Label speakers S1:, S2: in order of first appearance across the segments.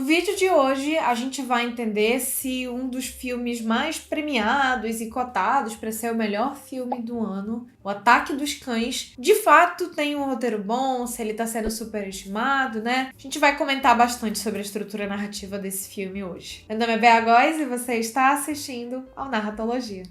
S1: No vídeo de hoje, a gente vai entender se um dos filmes mais premiados e cotados para ser o melhor filme do ano, O Ataque dos Cães, de fato tem um roteiro bom, se ele tá sendo superestimado, né? A gente vai comentar bastante sobre a estrutura narrativa desse filme hoje. Meu nome é Bea Góes e você está assistindo ao Narratologia.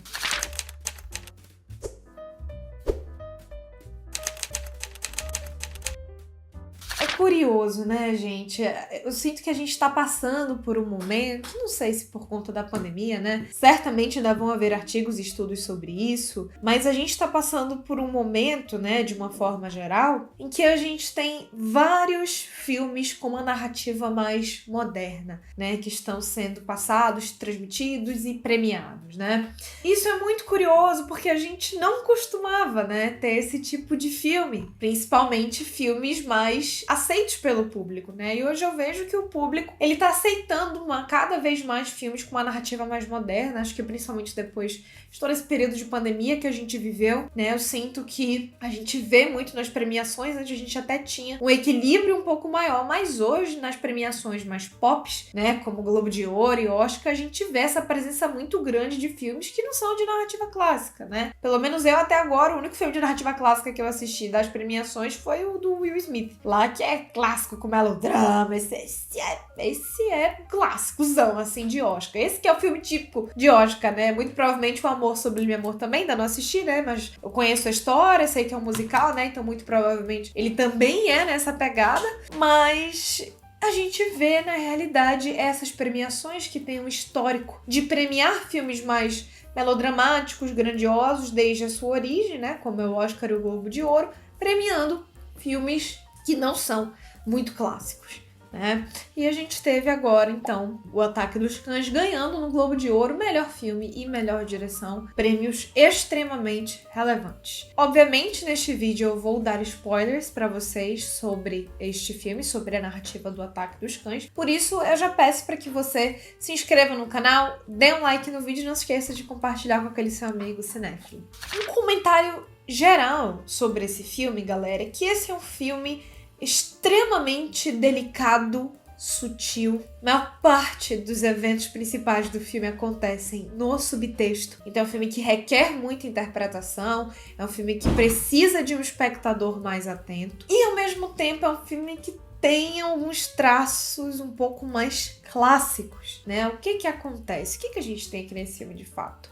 S1: Curioso, né, gente? Eu sinto que a gente tá passando por um momento, não sei se por conta da pandemia, né? Certamente ainda vão haver artigos e estudos sobre isso, mas a gente tá passando por um momento, né, de uma forma geral, em que a gente tem vários filmes com uma narrativa mais moderna, né, que estão sendo passados, transmitidos e premiados, né? Isso é muito curioso porque a gente não costumava, né, ter esse tipo de filme, principalmente filmes mais aceitos pelo público, né? E hoje eu vejo que o público, ele tá aceitando cada vez mais filmes com uma narrativa mais moderna, acho que principalmente depois de todo esse período de pandemia que a gente viveu, né? Eu sinto que a gente vê muito nas premiações, antes a gente até tinha um equilíbrio um pouco maior, mas hoje nas premiações mais pops, né, como Globo de Ouro e Oscar, a gente vê essa presença muito grande de filmes que não são de narrativa clássica, né? Pelo menos eu até agora, o único filme de narrativa clássica que eu assisti das premiações foi o do Will Smith, lá que é clássico com melodrama, esse é clássicozão, assim, de Oscar. Esse que é o filme típico de Oscar, né? Muito provavelmente o Amor Sublime Amor também, ainda não assisti, né? Mas eu conheço a história, sei que é um musical, né? Então muito provavelmente ele também é nessa pegada, mas a gente vê, na realidade, essas premiações que têm um histórico de premiar filmes mais melodramáticos, grandiosos, desde a sua origem, né? Como é o Oscar e o Globo de Ouro, premiando filmes que não são muito clássicos, né? E a gente teve agora, então, O Ataque dos Cães ganhando no Globo de Ouro melhor filme e melhor direção, prêmios extremamente relevantes. Obviamente, neste vídeo eu vou dar spoilers para vocês sobre este filme, sobre a narrativa do Ataque dos Cães. Por isso, eu já peço para que você se inscreva no canal, dê um like no vídeo e não se esqueça de compartilhar com aquele seu amigo cinéfilo. Um comentário geral sobre esse filme, galera, é que esse é um filme extremamente delicado, sutil. A maior parte dos eventos principais do filme acontecem no subtexto. Então é um filme que requer muita interpretação, é um filme que precisa de um espectador mais atento. E ao mesmo tempo é um filme que tem alguns traços um pouco mais clássicos, né? O que acontece? O que a gente tem aqui nesse filme de fato?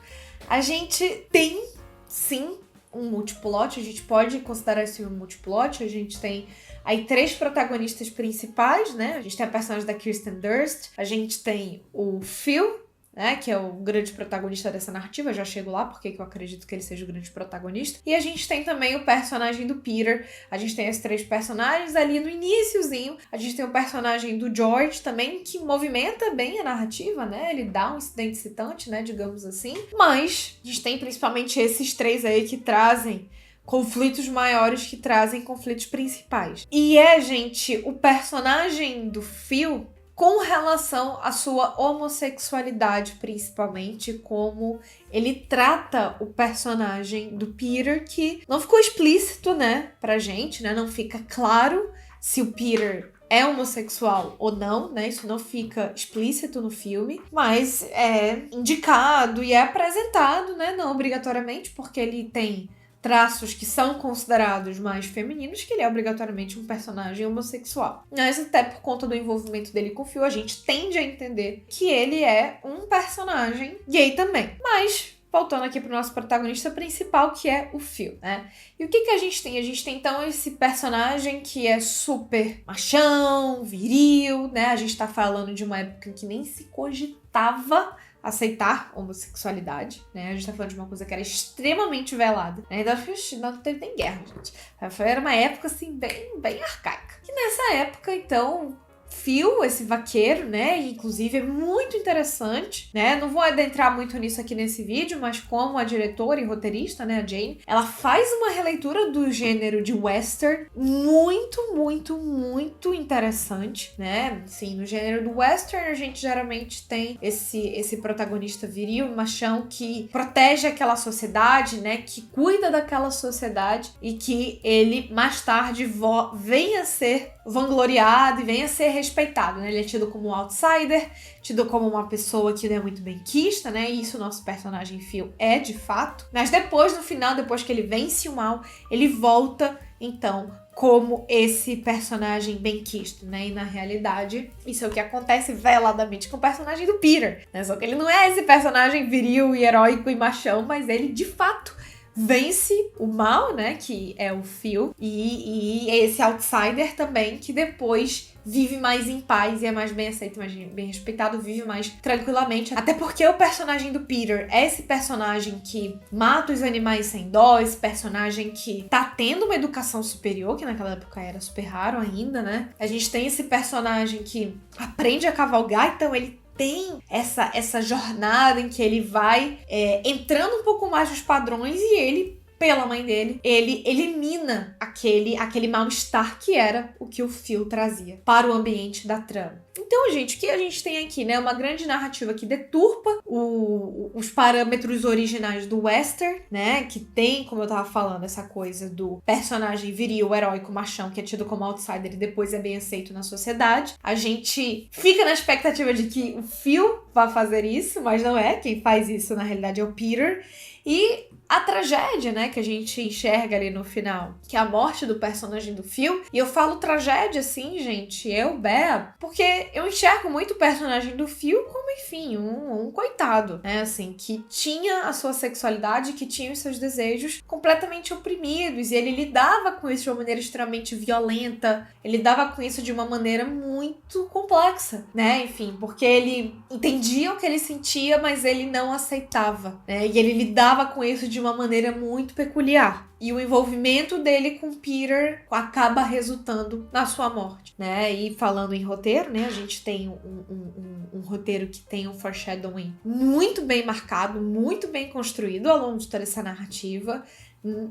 S1: A gente tem, sim, um multiplot, a gente pode considerar esse filme um multiplot, a gente tem aí 3 protagonistas principais, né? A gente tem a personagem da Kirsten Dunst, a gente tem o Phil, né, que é o grande protagonista dessa narrativa, eu já chego lá porque eu acredito que ele seja o grande protagonista. E a gente tem também o personagem do Peter, a gente tem esses 3 personagens ali no iniciozinho, a gente tem o personagem do George também, que movimenta bem a narrativa, né, ele dá um incidente excitante, né, digamos assim. Mas a gente tem principalmente esses 3 aí que trazem conflitos maiores, que trazem conflitos principais. E gente, o personagem do Phil, com relação à sua homossexualidade, principalmente, como ele trata o personagem do Peter, que não ficou explícito, né, pra gente, né, não fica claro se o Peter é homossexual ou não, né, isso não fica explícito no filme, mas é indicado e é apresentado, né, não obrigatoriamente, porque ele tem traços que são considerados mais femininos, que ele é obrigatoriamente um personagem homossexual. Mas até por conta do envolvimento dele com o Phil, a gente tende a entender que ele é um personagem gay também. Mas voltando aqui pro nosso protagonista principal, que é o Phil, né? E o que a gente tem? A gente tem, então, esse personagem que é super machão, viril, né? A gente tá falando de uma época em que nem se cogitava aceitar homossexualidade, né? A gente tá falando de uma coisa que era extremamente velada. Ainda não teve nem guerra, gente. Era uma época, assim, bem arcaica. E nessa época, então, Phil, esse vaqueiro, né, inclusive é muito interessante, né, não vou adentrar muito nisso aqui nesse vídeo, mas como a diretora e roteirista, né, a Jane, ela faz uma releitura do gênero de western muito interessante, né, assim, no gênero do western a gente geralmente tem esse protagonista viril, machão, que protege aquela sociedade, né, que cuida daquela sociedade e que ele mais tarde vem a ser vangloriado e venha a ser respeitado, né? Ele é tido como um outsider, tido como uma pessoa que não é muito benquista, né? E isso o nosso personagem Phil é de fato. Mas depois, no final, depois que ele vence o mal, ele volta, então, como esse personagem benquisto, né? E na realidade, isso é o que acontece veladamente com o personagem do Peter, né? Só que ele não é esse personagem viril e heróico e machão, mas ele, de fato, vence o mal, né? Que é o Phil. E esse outsider também, que depois vive mais em paz e é mais bem aceito, mais bem respeitado, vive mais tranquilamente. Até porque o personagem do Peter é esse personagem que mata os animais sem dó, esse personagem que tá tendo uma educação superior, que naquela época era super raro ainda, né? A gente tem esse personagem que aprende a cavalgar, então ele tem essa jornada em que ele vai entrando um pouco mais nos padrões e ele, pela mãe dele, ele elimina aquele mal-estar que era o que o Phil trazia para o ambiente da trama. Então, gente, o que a gente tem aqui, né? Uma grande narrativa que deturpa os parâmetros originais do western, né? Que tem, como eu tava falando, essa coisa do personagem viril, heróico, machão, que é tido como outsider e depois é bem aceito na sociedade. A gente fica na expectativa de que o Phil vá fazer isso, mas não é. Quem faz isso, na realidade, é o Peter. E a tragédia, né, que a gente enxerga ali no final, que é a morte do personagem do Phil. E eu falo tragédia, assim, gente, Bea, porque eu enxergo muito o personagem do Phil como, enfim, um coitado, né, assim, que tinha a sua sexualidade, que tinha os seus desejos completamente oprimidos, e ele lidava com isso de uma maneira extremamente violenta, ele lidava com isso de uma maneira muito complexa, né, enfim, porque ele entendia o que ele sentia, mas ele não aceitava, né, e ele lidava com isso de uma maneira muito peculiar. E o envolvimento dele com Peter acaba resultando na sua morte, né? E falando em roteiro, né? A gente tem um roteiro que tem um foreshadowing muito bem marcado, muito bem construído ao longo de toda essa narrativa.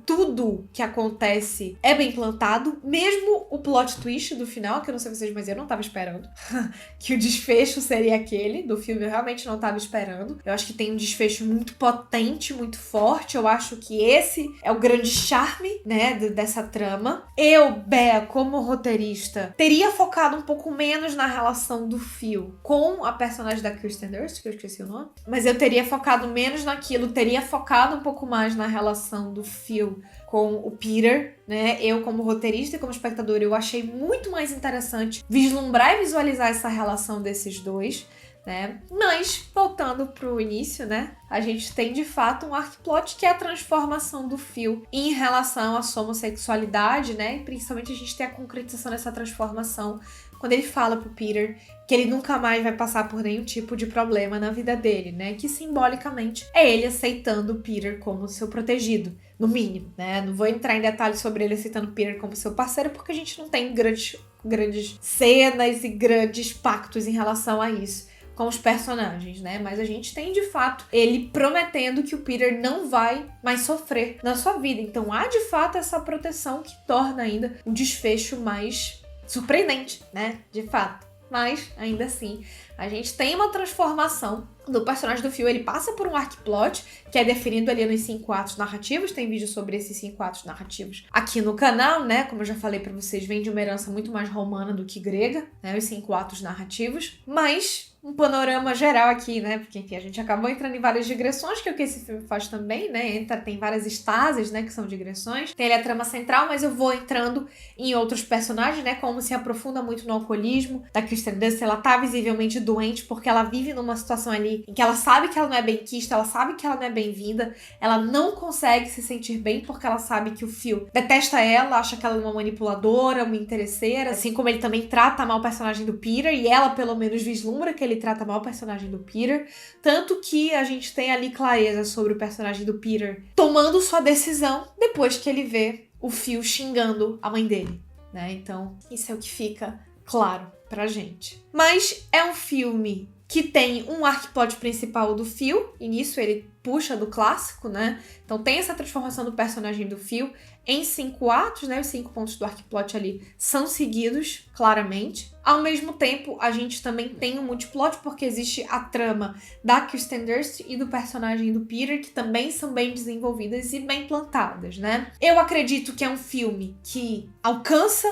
S1: Tudo que acontece é bem plantado, mesmo o plot twist do final, que eu não sei vocês, mas eu não tava esperando que o desfecho seria aquele do filme, eu realmente não tava esperando. Eu acho que tem um desfecho muito potente, muito forte, eu acho que esse é o grande charme, né, dessa trama. Eu, Bea, como roteirista, teria focado um pouco menos na relação do Phil com a personagem da Kirsten Dunst, que eu esqueci o nome, mas eu teria focado menos naquilo, teria focado um pouco mais na relação do Phil com o Peter, né? Eu, como roteirista e como espectador, eu achei muito mais interessante vislumbrar e visualizar essa relação desses dois, né? Mas, voltando pro início, né? A gente tem, de fato, um arc-plot que é a transformação do Phil em relação à sua homossexualidade, né? E, principalmente, a gente tem a concretização dessa transformação quando ele fala pro Peter que ele nunca mais vai passar por nenhum tipo de problema na vida dele, né? Que, simbolicamente, é ele aceitando o Peter como seu protegido, no mínimo, né? Não vou entrar em detalhes sobre ele aceitando o Peter como seu parceiro, porque a gente não tem grandes cenas e grandes pactos em relação a isso com os personagens, né? Mas a gente tem, de fato, ele prometendo que o Peter não vai mais sofrer na sua vida. Então há, de fato, essa proteção que torna ainda o desfecho mais surpreendente, né? De fato. Mas, ainda assim, a gente tem uma transformação do personagem do Phil. Ele passa por um arc-plot, que é definido ali nos 5 atos narrativos. Tem vídeo sobre esses 5 atos narrativos aqui no canal, né? Como eu já falei pra vocês, vem de uma herança muito mais romana do que grega, né? Os 5 atos narrativos. Mas um panorama geral aqui, né? Porque, enfim, a gente acabou entrando em várias digressões, que é o que esse filme faz também, né? Tem várias estases, né? Que são digressões. Tem ali a trama central, mas eu vou entrando em outros personagens, né? Como se aprofunda muito no alcoolismo da Kirsten Dunst. Ela tá visivelmente doente porque ela vive numa situação ali em que ela sabe que ela não é benquista, ela sabe que ela não é bem-vinda, ela não consegue se sentir bem porque ela sabe que o Phil detesta ela, acha que ela é uma manipuladora, uma interesseira, assim como ele também trata mal o personagem do Peter, e ela pelo menos vislumbra que ele trata mal o personagem do Peter, tanto que a gente tem ali clareza sobre o personagem do Peter tomando sua decisão depois que ele vê o Phil xingando a mãe dele, né? Então, isso é o que fica claro pra gente. Mas é um filme que tem um arc-plot principal do Phil, e nisso ele puxa do clássico, né? Então tem essa transformação do personagem do Phil em 5 atos, né? Os 5 pontos do arc-plot ali são seguidos, claramente. Ao mesmo tempo, a gente também tem um multiplot, porque existe a trama da Kirsten Dunst e do personagem do Peter, que também são bem desenvolvidas e bem plantadas, né? Eu acredito que é um filme que alcança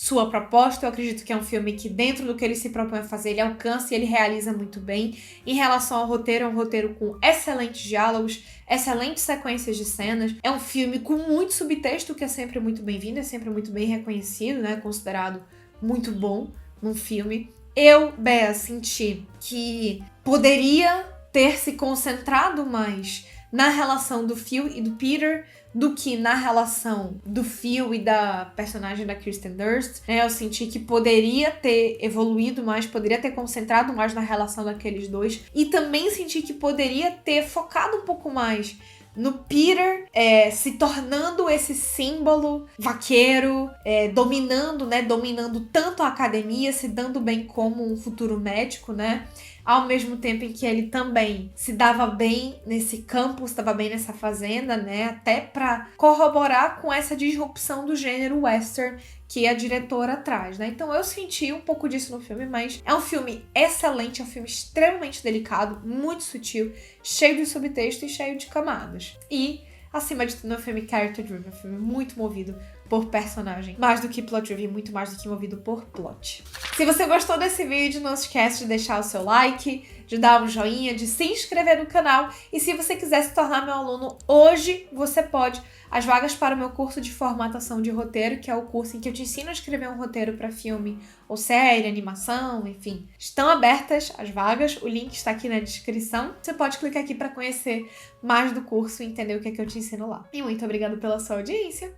S1: sua proposta. Eu acredito que é um filme que, dentro do que ele se propõe a fazer, ele alcança e ele realiza muito bem. Em relação ao roteiro, é um roteiro com excelentes diálogos, excelentes sequências de cenas. É um filme com muito subtexto, que é sempre muito bem-vindo, é sempre muito bem reconhecido, né? Considerado muito bom num filme. Eu, Bea, senti que poderia ter se concentrado mais na relação do Phil e do Peter do que na relação do Phil e da personagem da Kirsten Dunst. Eu senti que poderia ter evoluído mais, poderia ter concentrado mais na relação daqueles dois. E também senti que poderia ter focado um pouco mais no Peter se tornando esse símbolo vaqueiro, dominando tanto a academia, se dando bem como um futuro médico, né? Ao mesmo tempo em que ele também se dava bem nesse campus, estava bem nessa fazenda, né? Até para corroborar com essa disrupção do gênero western que a diretora traz, né? Então eu senti um pouco disso no filme, mas é um filme excelente, é um filme extremamente delicado, muito sutil, cheio de subtexto e cheio de camadas. E, acima de tudo, é um filme character driven, um filme muito movido por personagem, mais do que plot driven, muito mais do que movido por plot. Se você gostou desse vídeo, não se esquece de deixar o seu like, de dar um joinha, de se inscrever no canal. E se você quiser se tornar meu aluno hoje, você pode. As vagas para o meu curso de formatação de roteiro, que é o curso em que eu te ensino a escrever um roteiro para filme ou série, animação, enfim. Estão abertas as vagas, o link está aqui na descrição. Você pode clicar aqui para conhecer mais do curso e entender o que é que eu te ensino lá. E muito obrigada pela sua audiência.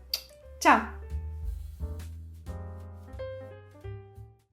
S1: Tchau!